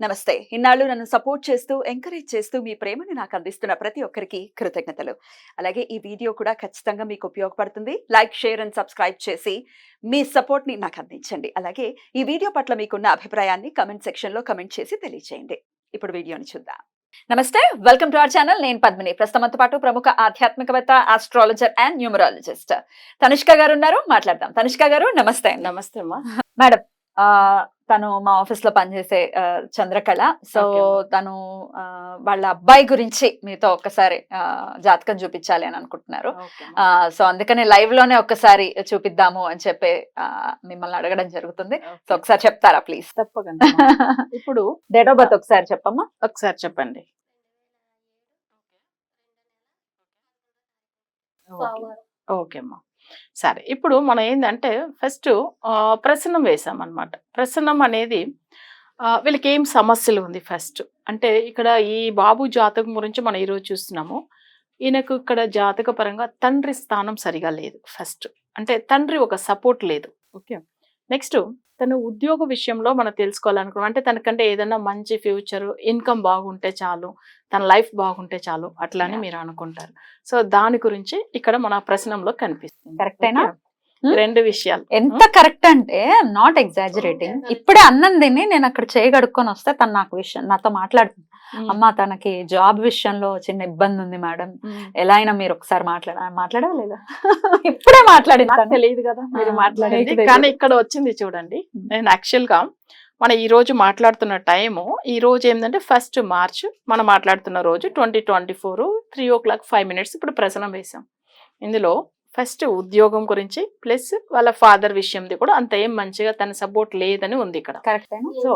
నమస్తే. ఇన్నాళ్ళు నన్ను సపోర్ట్ చేస్తూ, ఎంకరేజ్ చేస్తూ మీ ప్రేమని నాకు అందిస్తున్న ప్రతి ఒక్కరికి కృతజ్ఞతలు. అలాగే ఈ వీడియో కూడా ఖచ్చితంగా మీకు ఉపయోగపడుతుంది. లైక్, షేర్ అండ్ సబ్స్క్రైబ్ చేసి మీ సపోర్ట్‌ని నాకు అందించండి. అలాగే ఈ వీడియో పట్ల మీకున్న అభిప్రాయాన్ని కామెంట్ సెక్షన్‌లో కామెంట్ చేసి తెలియజేయండి. ఇప్పుడు వీడియోని చూద్దాం. నమస్తే. Welcome to our channel. నేను పద్మిని. ప్రస్తుతం మనతో పాటు ప్రముఖ ఆధ్యాత్మికవేత్త, ఆస్ట్రాలజర్ అండ్ న్యూమరాలజిస్ట్ తనిష్క గారు ఉన్నారు. మాట్లాడదాం. తనిష్క గారు నమస్తే. నమస్తే అమ్మా. మేడం, తను మా ఆఫీస్ లో పనిచేసే చంద్రకళ. సో తను వాళ్ళ అబ్బాయి గురించి మీతో ఒక్కసారి జాతకం చూపించాలి అని అనుకుంటున్నారు. సో అందుకని లైవ్ లోనే ఒక్కసారి చూపిద్దాము అని చెప్పి మిమ్మల్ని అడగడం జరుగుతుంది. సో ఒకసారి చెప్తారా ప్లీజ్? తప్పకుండా. ఇప్పుడు డేట్ ఆఫ్ బర్త్ ఒకసారి చెప్పమ్మా. ఒకసారి చెప్పండి. ఓకే అమ్మా, సరే. ఇప్పుడు మనం ఏంటంటే ఫస్ట్ ప్రసన్నం వేసామన్నమాట. ప్రసన్నం అనేది వీళ్ళకి ఏం సమస్యలు ఉంది ఫస్ట్ అంటే ఇక్కడ ఈ బాబు జాతకం గురించి మనం ఈరోజు చూస్తున్నాము. ఈయనకు ఇక్కడ జాతక పరంగా తండ్రి స్థానం సరిగా లేదు. ఫస్ట్ అంటే తండ్రి ఒక సపోర్ట్ లేదు. ఓకే, నెక్స్ట్ తను ఉద్యోగ విషయంలో మనం తెలుసుకోవాలనుకున్నాం. అంటే తనకంటే ఏదైనా మంచి ఫ్యూచర్, ఇన్కమ్ బాగుంటే చాలు, తన లైఫ్ బాగుంటే చాలు అట్లా అని మీరు అనుకుంటారు. సో దాని గురించి ఇక్కడ మన ప్రశ్నంలో కనిపిస్తుంది. కరెక్టేనా? రెండు విషయాలు ఎంత కరెక్ట్ అంటే నాట్ ఎగ్జాజరేటింగ్. ఇప్పుడే అన్నం తిని నేను అక్కడ చేయగడుక్కొని వస్తే తను నాతో మాట్లాడుతుంది. అమ్మ, తనకి జాబ్ విషయంలో చిన్న ఇబ్బంది ఉంది మేడం, ఎలా అయినా మీరు ఒకసారి మాట్లాడలేదా? ఇప్పుడే మాట్లాడింది. తెలియదు కదా మీరు మాట్లాడేది, కానీ ఇక్కడ వచ్చింది చూడండి. నేను యాక్చువల్ గా మనం ఈ రోజు మాట్లాడుతున్న టైము ఈ రోజు ఏంటంటే 1 మార్చ్. మనం మాట్లాడుతున్న రోజు 2024 3:05 ఇప్పుడు ప్రసన్నం వేసాం. ఇందులో ఫస్ట్ ఉద్యోగం గురించి ప్లస్ వాళ్ళ ఫాదర్ విషయంది కూడా అంత ఏం మంచిగా తన సపోర్ట్ లేదని ఉంది ఇక్కడ. సో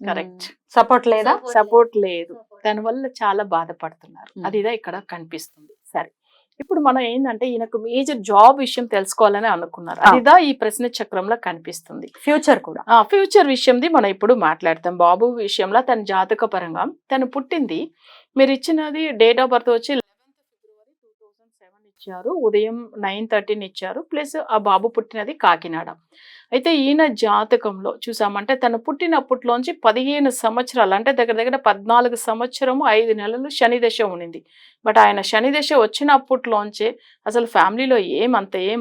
కరెక్ట్, సపోర్ట్ లేదా? సపోర్ట్ లేదు, దాని వల్ల చాలా బాధపడుతున్నారు. అదిదా ఇక్కడ కనిపిస్తుంది. సరే, ఇప్పుడు మనం ఏంటంటే ఈయనకు మేజర్ జాబ్ విషయం తెలుసుకోవాలని అనుకున్నారు. అదిదా ఈ ప్రశ్న చక్రంలో కనిపిస్తుంది. ఫ్యూచర్ కూడా, ఫ్యూచర్ విషయంది మనం ఇప్పుడు మాట్లాడతాం. బాబు విషయంలో తన జాతక పరంగా తను పుట్టింది, మీరు ఇచ్చినది డేట్ ఆఫ్ బర్త్ వచ్చి 11th ఫిబ్రవరి 2007 ఇచ్చారు. ఉదయం 9:13 ఇచ్చారు. ప్లస్ ఆ బాబు పుట్టినది కాకినాడ. అయితే ఈయన జాతకంలో చూసామంటే తను పుట్టినప్పట్లోంచి 15 సంవత్సరాలు అంటే దగ్గర దగ్గర 14 సంవత్సరము 5 నెలలు శని దశ ఉండింది. బట్ ఆయన శని దశ వచ్చినప్పట్లోంచే అసలు ఫ్యామిలీలో ఏం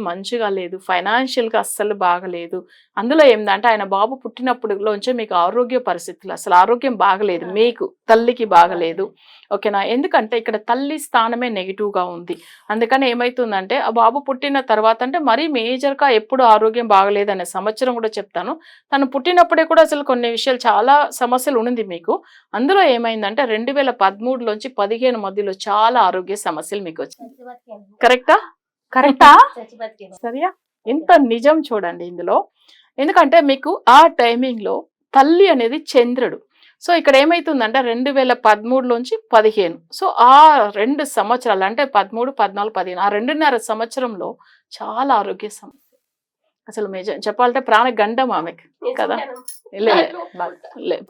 మంచిగా లేదు, ఫైనాన్షియల్గా అస్సలు బాగలేదు. అందులో ఏంటంటే ఆయన బాబు పుట్టినప్పుడులోంచే మీకు ఆరోగ్య పరిస్థితులు, అసలు ఆరోగ్యం బాగలేదు, మీకు తల్లికి బాగలేదు. ఓకేనా? ఎందుకంటే ఇక్కడ తల్లి స్థానమే నెగిటివ్గా ఉంది. అందుకని ఏమవుతుందంటే ఆ బాబు పుట్టిన తర్వాత అంటే మరీ మేజర్గా ఎప్పుడు ఆరోగ్యం బాగలేదు అనే సంవత్సరం కూడా చెప్తాను. తను పుట్టినప్పుడే కూడా అసలు కొన్ని విషయాలు చాలా సమస్యలు ఉండింది మీకు. అందులో ఏమైందంటే 2013 15 మధ్యలో చాలా ఆరోగ్య సమస్యలు మీకు వచ్చాయి. కరెక్టా? సరియా? ఎంత నిజం చూడండి ఇందులో. ఎందుకంటే మీకు ఆ టైమింగ్ లో తల్లి అనేది చంద్రుడు. సో ఇక్కడ ఏమైతుందంటే 2013 15, సో ఆ 2 సంవత్సరాలు అంటే 13, 14, 15 ఆ 2.5 సంవత్సరంలో చాలా ఆరోగ్య సమస్య. అసలు చెప్పాలంటే ప్రాణ గండం ఆమెకి కదా.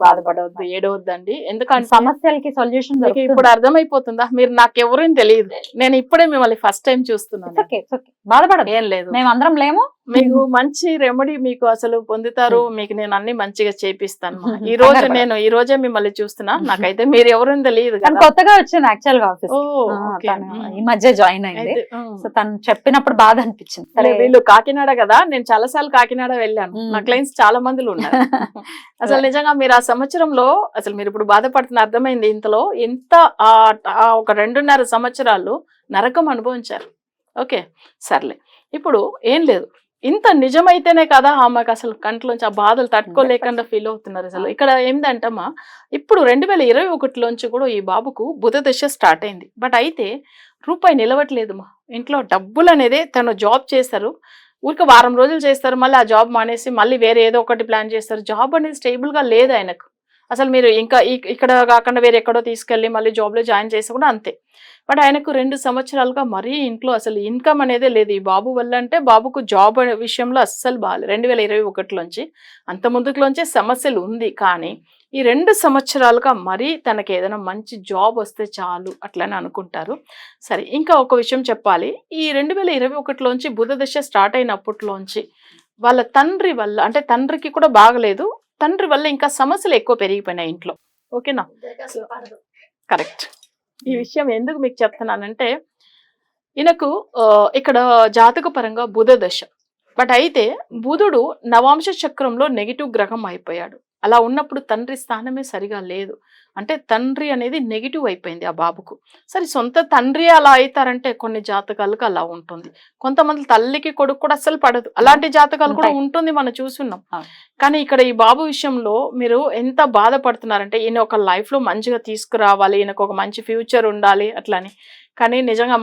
బాధపడవద్దు, ఏడవద్దండి. ఎందుకంటే సమస్యలకి సొల్యూషన్ ఇప్పుడు అర్థమైపోతుందా? మీరు నాకెవరైనా తెలియదు, నేను ఇప్పుడే మిమ్మల్ని ఫస్ట్ టైం చూస్తున్నాను. బాధపడదు, ఏం లేదు, మేమందరం లేము. మీకు మంచి రెమెడీ మీకు అసలు పొందుతారు. మీకు నేను అన్ని మంచిగా చేపిస్తాను. ఈ రోజే మిమ్మల్ని చూస్తున్నా. నాకైతే మీరు ఎవరైనా తెలియదు, కొత్తగా వచ్చింది యాక్చువల్ గా ఆఫీస్. ఈ మధ్య జాయిన్ అయింది. సో తను చెప్పినప్పుడు బాధ అనిపించింది. సరే, వీళ్ళు కాకినాడ కదా, నేను చాలా సార్లు కాకినాడ వెళ్ళాను. నా క్లయింట్స్ చాలా మందిలో ఉన్నారు. అసలు నిజంగా మీరు ఆ సంవత్సరంలో అసలు మీరు ఇప్పుడు బాధపడుతున్న అర్థమైంది. ఇంతలో ఎంత ఒక 2.5 సంవత్సరాలు నరకం అనుభవించారు. ఓకే, సర్లే. ఇప్పుడు ఏం లేదు, ఇంత నిజమైతేనే కదా ఆమెకు అసలు కంట్లోంచి ఆ బాధలు తట్టుకోలేకుండా ఫీల్ అవుతున్నారు. అసలు ఇక్కడ ఏంటంటమ్మా, ఇప్పుడు 2021 కూడా ఈ బాబుకు బుధ దశ స్టార్ట్ అయింది. బట్ అయితే రూపాయి నిలవట్లేదు మా ఇంట్లో. డబ్బులు అనేది తను జాబ్ చేస్తారు, ఊరికి వారం రోజులు చేస్తారు, మళ్ళీ ఆ జాబ్ మానేసి మళ్ళీ వేరే ఏదో ఒకటి ప్లాన్ చేస్తారు. జాబ్ అనేది స్టేబుల్గా లేదు ఆయనకు. అసలు మీరు ఇంకా ఇక్కడ కాకుండా వేరే ఎక్కడో తీసుకెళ్ళి మళ్ళీ జాబ్లో జాయిన్ చేసి కూడా అంతే. బట్ ఆయనకు 2 సంవత్సరాలుగా మరీ ఇంట్లో అసలు ఇన్కమ్ అనేదే లేదు ఈ బాబు వల్ల. అంటే బాబుకు జాబ్ విషయంలో అస్సలు బాగాలేదు. 2021 అంత ముందులోంచే సమస్యలు ఉంది. కానీ ఈ 2 సంవత్సరాలుగా మరీ తనకి ఏదైనా మంచి జాబ్ వస్తే చాలు అట్లని అనుకుంటారు. సరే, ఇంకా ఒక విషయం చెప్పాలి. ఈ 2021 బుధ దశ స్టార్ట్ అయినప్పట్లోంచి వాళ్ళ తండ్రి వల్ల అంటే తండ్రికి కూడా బాగలేదు, తండ్రి వల్ల ఇంకా సమస్యలు ఎక్కువ పెరిగిపోయినాయి ఇంట్లో. ఓకేనా? కరెక్ట్. ఈ విషయం ఎందుకు మీకు చెప్తున్నానంటే ఈయనకు ఇక్కడ జాతక పరంగా బుధ దశ. బట్ అయితే బుధుడు నవాంశ చక్రంలో నెగిటివ్ గ్రహం అయిపోయాడు. అలా ఉన్నప్పుడు తండ్రి స్థానమే సరిగా లేదు. అంటే తండ్రి అనేది నెగిటివ్ అయిపోయింది ఆ బాబుకు. సరే సొంత తండ్రి అలా అవుతారంటే కొన్ని జాతకాలకు అలా ఉంటుంది. కొంతమంది తల్లికి కొడుకు కూడా అస్సలు పడదు. అలాంటి జాతకాలు కూడా ఉంటుంది, మనం చూస్తున్నాం. కానీ ఇక్కడ ఈ బాబు విషయంలో మీరు ఎంత బాధపడుతున్నారంటే ఈయన ఒక లైఫ్ లో మంచిగా తీసుకురావాలి, ఈయనకు ఒక మంచి ఫ్యూచర్ ఉండాలి అట్లని. కానీ నిజంగా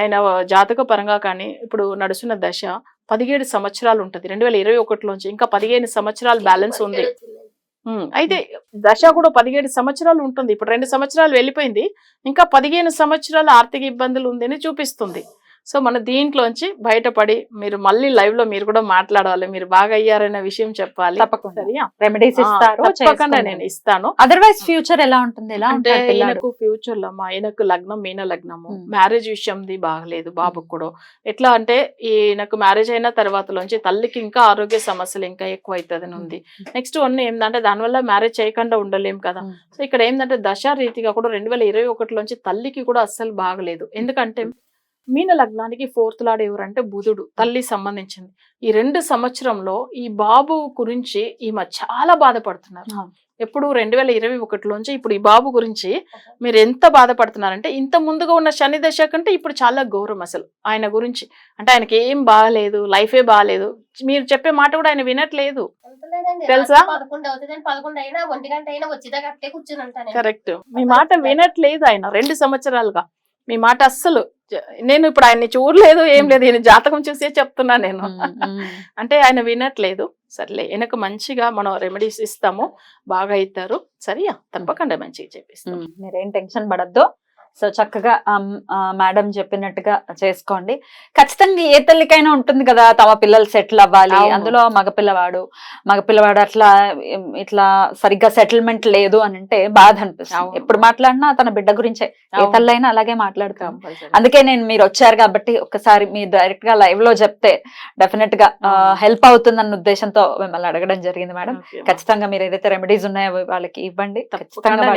ఆయన జాతక పరంగా కానీ ఇప్పుడు నడుస్తున్న దశ 17 సంవత్సరాలు ఉంటుంది. 2021లోంచి ఇంకా 15 సంవత్సరాలు బ్యాలెన్స్ ఉంది. అయితే దశ కూడా 17 సంవత్సరాలు ఉంటుంది. ఇప్పుడు 2 సంవత్సరాలు వెళ్ళిపోయింది, ఇంకా 15 సంవత్సరాలు ఆర్థిక ఇబ్బందులు ఉందని చూపిస్తుంది. సో మన దీంట్లోంచి బయటపడి మీరు మళ్ళీ లైవ్ లో మీరు కూడా మాట్లాడాలి, మీరు బాగా అయ్యారనే విషయం చెప్పాలి. తప్పకుండా రెమెడీస్ ఇస్తారు, తప్పకుండా నేను ఇస్తాను. అదర్వైజ్ ఫ్యూచర్ ఎలా ఉంటుంది? ఎలా అంటే అంటే ఈయనకు ఫ్యూచర్ లో ఈయనకు లగ్నం మీన లగ్నము, మ్యారేజ్ విషయంది బాగలేదు బాబుకు కూడా. ఎట్లా అంటే ఈయనకు మ్యారేజ్ అయిన తర్వాతలోంచి తల్లికి ఇంకా ఆరోగ్య సమస్యలు ఇంకా ఎక్కువ అవుతుందని ఉంది. నెక్స్ట్ వన్ ఏంటంటే దానివల్ల మ్యారేజ్ చేయకుండా ఉండలేం కదా. సో ఇక్కడ ఏంటంటే దశా రీతిగా కూడా 2021లోంచి తల్లికి కూడా అస్సలు బాగలేదు. ఎందుకంటే మీన లగ్నానికి 4th లార్డ్ ఎవరంటే బుధుడు, తల్లి సంబంధించింది. ఈ 2 సంవత్సరంలో ఈ బాబు గురించి ఈమె చాలా బాధపడుతున్నారు. ఎప్పుడు 2021లోంచి ఇప్పుడు ఈ బాబు గురించి మీరు ఎంత బాధపడుతున్నారంటే ఇంత ముందుగా ఉన్న శని దశ కంటే ఇప్పుడు చాలా గౌరవం అసలు ఆయన గురించి. అంటే ఆయనకి ఏం బాగాలేదు, లైఫే బాగాలేదు, మీరు చెప్పే మాట కూడా ఆయన వినట్లేదు తెలుసా. కరెక్ట్, మీ మాట వినట్లేదు ఆయన 2 సంవత్సరాలుగా. మీ మాట అస్సలు, నేను ఇప్పుడు ఆయన్ని చూడలేదు ఏం లేదు, ఈయన జాతకం చూసే చెప్తున్నా నేను. అంటే ఆయన వినట్లేదు. సర్లే వెనక మంచిగా మనం రెమెడీస్ ఇస్తాము, బాగా అవుతారు. సరియా, తప్పకుండా మంచిగా చెప్పిస్తాం. మీరేం టెన్షన్ పడద్దు. సో చక్కగా మేడం చెప్పినట్టుగా చేసుకోండి. ఖచ్చితంగా ఏ తల్లికైనా ఉంటుంది కదా తమ పిల్లలు సెటిల్ అవ్వాలి. అందులో మగపిల్లవాడు అట్లా ఇట్లా సరిగ్గా సెటిల్మెంట్ లేదు అని అంటే బాధ అనిపిస్తుంది. ఎప్పుడు మాట్లాడినా తన బిడ్డ గురించే, ఏ తల్లైనా అలాగే మాట్లాడుతాం. అందుకే నేను మీరు వచ్చారు కాబట్టి ఒక్కసారి మీరు డైరెక్ట్ గా లైవ్ లో చెప్తే డెఫినెట్ గా హెల్ప్ అవుతుంది అన్న ఉద్దేశంతో మిమ్మల్ని అడగడం జరిగింది మేడం. ఖచ్చితంగా మీరు ఏదైతే రెమెడీస్ ఉన్నాయో వాళ్ళకి ఇవ్వండి.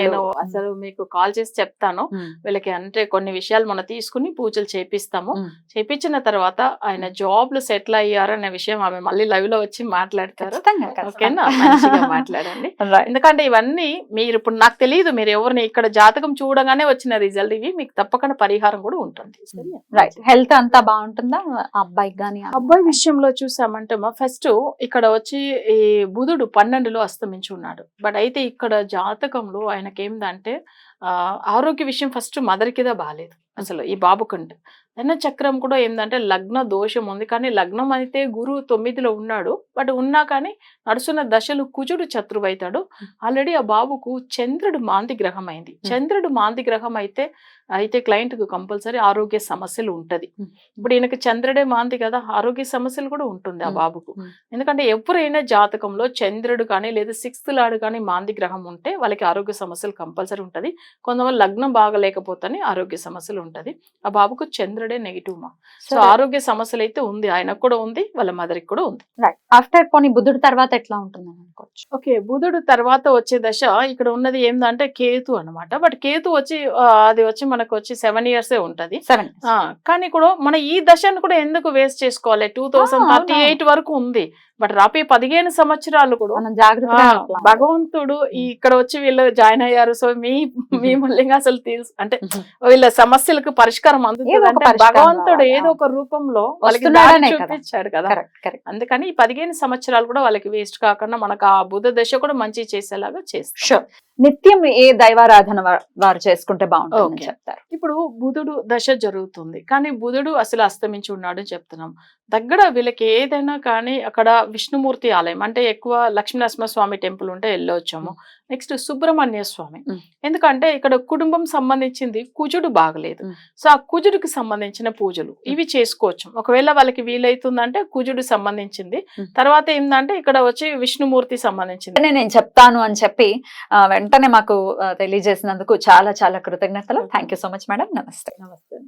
నేను అసలు మీకు కాల్ చేసి చెప్తాను వీళ్ళకి. అంటే కొన్ని విషయాలు మనం తీసుకుని పూజలు చేపిస్తాము. చేపించిన తర్వాత ఆయన జాబ్లు సెటిల్ అయ్యారనే విషయం ఆమె మళ్ళీ లైవ్ లో వచ్చి మాట్లాడతారు. ఓకేనా, మంచిగా మాట్లాడండి. ఎందుకంటే ఇవన్నీ మీరు ఇప్పుడు నాకు తెలియదు మీరు ఎవరిని, ఇక్కడ జాతకం చూడగానే వచ్చిన రిజల్ట్ ఇవి. మీకు తప్పకుండా పరిహారం కూడా ఉంటుంది. హెల్త్ అంతా బాగుంటుందా అబ్బాయి గానీ? అబ్బాయి విషయంలో చూసామంటే ఫస్ట్ ఇక్కడ వచ్చి ఈ బుధుడు 12లో అస్తమించి ఉన్నాడు. బట్ అయితే ఇక్కడ జాతకంలో ఆయనకి ఏందంటే ఆరోగ్య విషయం ఫస్ట్ మదర్కిదా బాగాలేదు అసలు ఈ బాబు కంటే. ధన చక్రం కూడా ఏంటంటే లగ్న దోషం ఉంది, కానీ లగ్నం అయితే గురువు 9లో ఉన్నాడు. బట్ ఉన్నా కానీ నడుస్తున్న దశలు కుజుడు శత్రువు అవుతాడు. ఆల్రెడీ ఆ బాబుకు చంద్రుడు మాంది గ్రహం అయింది. చంద్రుడు మాంది గ్రహం అయితే క్లయింట్ కు కంపల్సరీ ఆరోగ్య సమస్యలు ఉంటది. ఇప్పుడు ఈయనకి చంద్రుడే మాంది కదా, ఆరోగ్య సమస్యలు కూడా ఉంటుంది ఆ బాబుకు. ఎందుకంటే ఎవరైనా జాతకంలో చంద్రుడు కానీ లేదా 6th లార్డ్ కానీ మాంది గ్రహం ఉంటే వాళ్ళకి ఆరోగ్య సమస్యలు కంపల్సరీ ఉంటది. కొంతమంది లగ్నం బాగలేకపోతే ఆరోగ్య సమస్యలు ఉంటది. ఆ బాబుకు చంద్రుడే నెగిటివ్ మా. సో ఆరోగ్య సమస్యలు అయితే ఉంది, ఆయనకు కూడా ఉంది, వాళ్ళ మదర్ కి కూడా ఉంది. ఆఫ్టర్ పోనీ బుధుడు తర్వాత ఎట్లా ఉంటుంది అనుకోవచ్చు? ఓకే, బుధుడు తర్వాత వచ్చే దశ ఇక్కడ ఉన్నది ఏంటంటే కేతు అన్నమాట. బట్ కేతు వచ్చి అది వచ్చి మనకు వచ్చి 7 years ఉంటది. కానీ కూడా మన ఈ దశను కూడా ఎందుకు వేస్ట్ చేసుకోవాలి? 2038 వరకు ఉంది. బట్ రాపే 15 సంవత్సరాలు కూడా భగవంతుడు ఇక్కడ వచ్చి వీళ్ళు జాయిన్ అయ్యారు. సో మీ మూల్యంగా అసలు తెలుసు అంటే వీళ్ళ సమస్యలకు పరిష్కారం అందుతుంది అంటే భగవంతుడు ఏదో ఒక రూపంలో వాళ్ళకి దారి చూపించాడు కదా. అందుకని ఈ 15 సంవత్సరాలు కూడా వాళ్ళకి వేస్ట్ కాకుండా మనకు ఆ బుధ దశ కూడా మంచి చేసేలాగా చేస్తాం. నిత్యం ఏ దైవారాధన వారు చేసుకుంటే బాగుంటుంది చెప్తారు? ఇప్పుడు బుధుడు దశ జరుగుతుంది, కానీ బుధుడు అసలు అస్తమించి ఉన్నాడు అని చెప్తున్నాం. దగ్గర వీళ్ళకి ఏదైనా కానీ అక్కడ విష్ణుమూర్తి ఆలయం అంటే ఎక్కువ లక్ష్మీనరసింహస్వామి టెంపుల్ ఉంటే వెళ్ళొచ్చాము. నెక్స్ట్ సుబ్రహ్మణ్య స్వామి, ఎందుకంటే ఇక్కడ కుటుంబం సంబంధించింది కుజుడు బాగలేదు. సో ఆ కుజుడికి సంబంధించిన పూజలు ఇవి చేసుకోవచ్చు ఒకవేళ వాళ్ళకి వీలైతుందంటే. కుజుడు సంబంధించింది తర్వాత ఏంటంటే ఇక్కడ వచ్చి విష్ణుమూర్తి సంబంధించింది నేను చెప్తాను అని చెప్పి వెంటనే మాకు తెలియజేసినందుకు చాలా చాలా కృతజ్ఞతలు. Thank you so much madam. నమస్తే. నమస్తే.